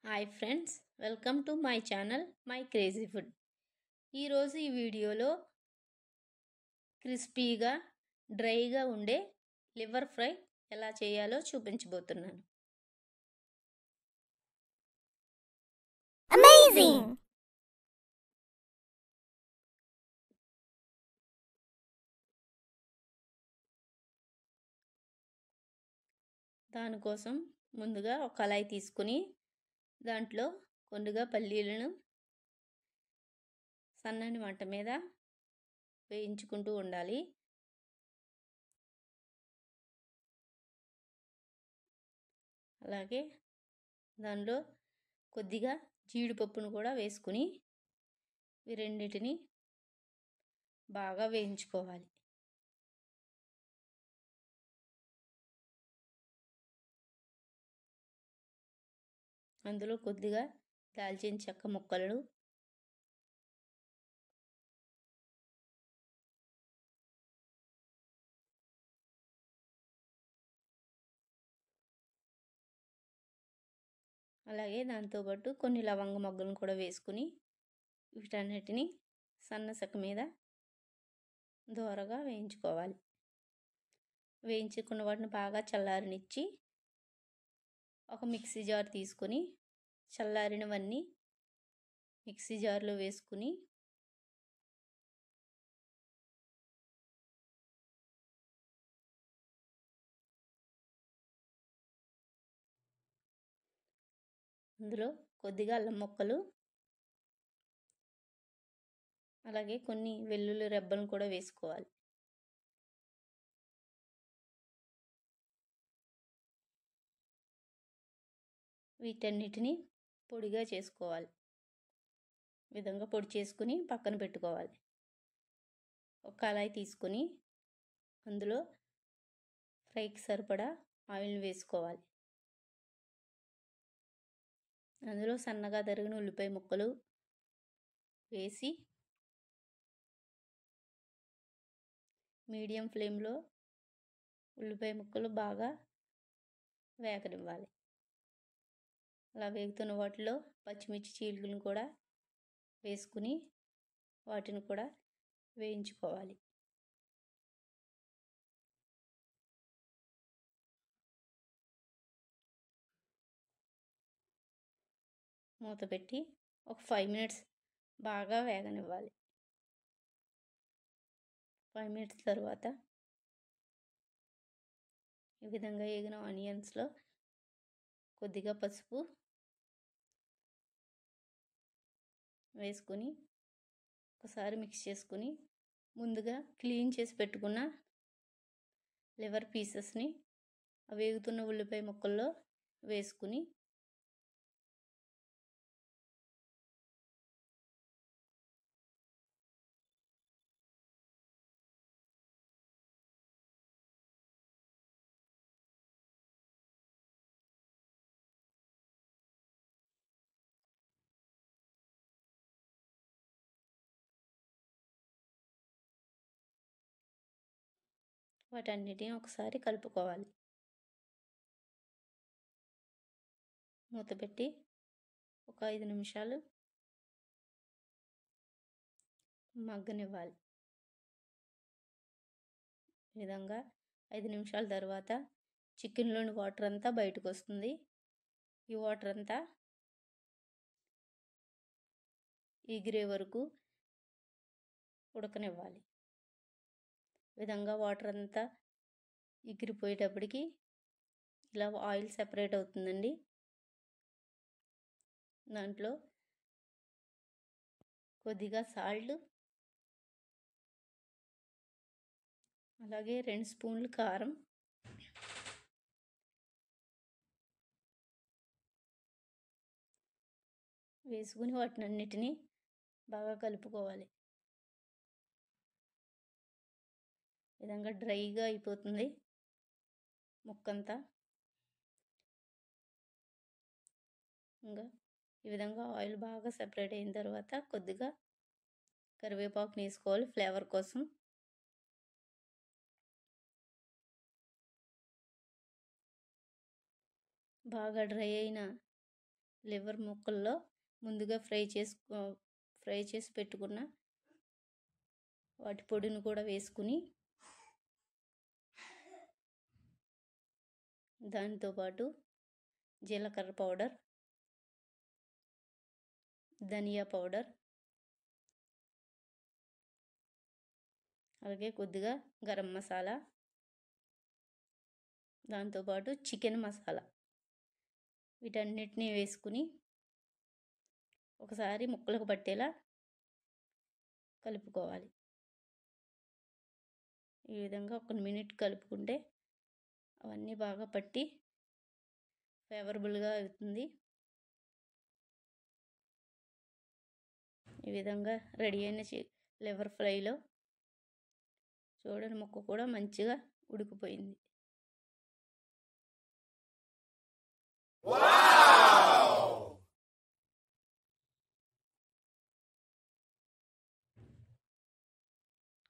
Hi friends, welcome to my channel my crazy food. ఈరోజు ఈ వీడియోలో క్రిస్పీగా డ్రైగా ఉండే లివర్ ఫ్రై ఎలా చేయాలో చూపించబోతున్నాను. Amazing! దానికోసం ముందుగా ఒక కళాయి తీసుకుని దాంట్లో కొద్దిగా పల్లీలను సన్నని మంట మీద వేయించుకుంటూ ఉండాలి. అలాగే దానిలో కొద్దిగా జీడిపప్పును కూడా వేసుకుని ఈ రెండింటిని బాగా వేయించుకోవాలి. అందులో కొద్దిగా దాల్చిన చెక్క ముక్కలు, అలాగే దాంతోపాటు కొన్ని లవంగ మొగ్గలను కూడా వేసుకుని వీటన్నిటిని సన్నసెక మీద దోరగా వేయించుకోవాలి. వేయించుకున్న వాటిని బాగా చల్లారనిచ్చి ఒక మిక్సీ జార్ తీసుకొని చల్లారినవన్నీ మిక్సీ జార్లో వేసుకుని అందులో కొద్దిగా అల్లం ముక్కలు, అలాగే కొన్ని వెల్లుల్లి రెబ్బలను కూడా వేసుకోవాలి. వీటన్నిటిని పొడిగా చేసుకోవాలి. ఈ విధంగా పొడి చేసుకుని పక్కన పెట్టుకోవాలి. ఒక కళాయి తీసుకొని అందులో ఫ్రైకి సరిపడా ఆయిల్ని వేసుకోవాలి. అందులో సన్నగా తరిగిన ఉల్లిపాయ ముక్కలు వేసి మీడియం ఫ్లేమ్లో ఉల్లిపాయ ముక్కలు బాగా వేగనివ్వాలి. అలా వేగుతున్న వాటిలో పచ్చిమిర్చి చీలికలను కూడా వేసుకుని వాటిని కూడా వేయించుకోవాలి. మూత పెట్టి ఒక 5 మినిట్స్ బాగా వేగనివ్వాలి. 5 మినిట్స్ తర్వాత ఈ విధంగా వేగిన ఆనియన్స్లో కొద్దిగా పసుపు వేసుకుని ఒకసారి మిక్స్ చేసుకుని ముందుగా క్లీన్ చేసి పెట్టుకున్న లివర్ పీసెస్ని వేగుతున్న ఉల్లిపాయ ముక్కల్లో వేసుకుని వాటన్నిటిని ఒకసారి కలుపుకోవాలి. మూత పెట్టి ఒక 5 నిమిషాలు మగ్గనివ్వాలి. ఈ విధంగా 5 నిమిషాల తర్వాత చికెన్లోని వాటర్ అంతా బయటకు వస్తుంది. ఈ వాటర్ అంతా ఎగిరే వరకు ఉడకనివ్వాలి. ఈ విధంగా వాటర్ అంతా ఎగిరిపోయేటప్పటికి ఇలా ఆయిల్ సెపరేట్ అవుతుందండి. దాంట్లో కొద్దిగా సాల్ట్, అలాగే 2 స్పూన్లు కారం, వేసుకుని వాటిని అన్నిటినీ బాగా కలుపుకోవాలి. ఈ విధంగా డ్రైగా అయిపోతుంది ముక్కంతా. ఇంకా ఈ విధంగా ఆయిల్ బాగా సెపరేట్ అయిన తర్వాత కొద్దిగా కరివేపాకుని వేసుకోవాలి ఫ్లేవర్ కోసం. బాగా డ్రై అయిన లివర్ ముక్కల్లో ముందుగా ఫ్రై చేసి పెట్టుకున్న వాటి పొడిని కూడా వేసుకుని దాంతోపాటు జీలకర్ర పౌడర్, ధనియా పౌడర్, అలాగే కొద్దిగా గరం మసాలా, దాంతోపాటు చికెన్ మసాలా వీటన్నిటిని వేసుకుని ఒకసారి ముక్కలకు పట్టేలా కలుపుకోవాలి. ఈ విధంగా 1 మినిట్ కలుపుకుంటే అవన్నీ బాగా పట్టి ఫేవరబుల్గా అవుతుంది. ఈ విధంగా రెడీ అయిన లివర్ ఫ్రైలో చూడండి, ముక్క కూడా మంచిగా ఉడికిపోయింది.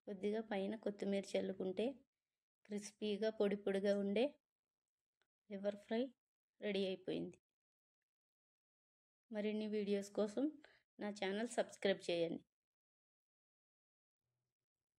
కొద్దిగా పైన కొత్తిమీర చల్లుకుంటే క్రిస్పీగా పొడి పొడిగా ఉండే లివర్ ఫ్రై రెడీ అయిపోయింది. మరిన్ని వీడియోస్ కోసం నా ఛానల్ సబ్స్క్రైబ్ చేయండి.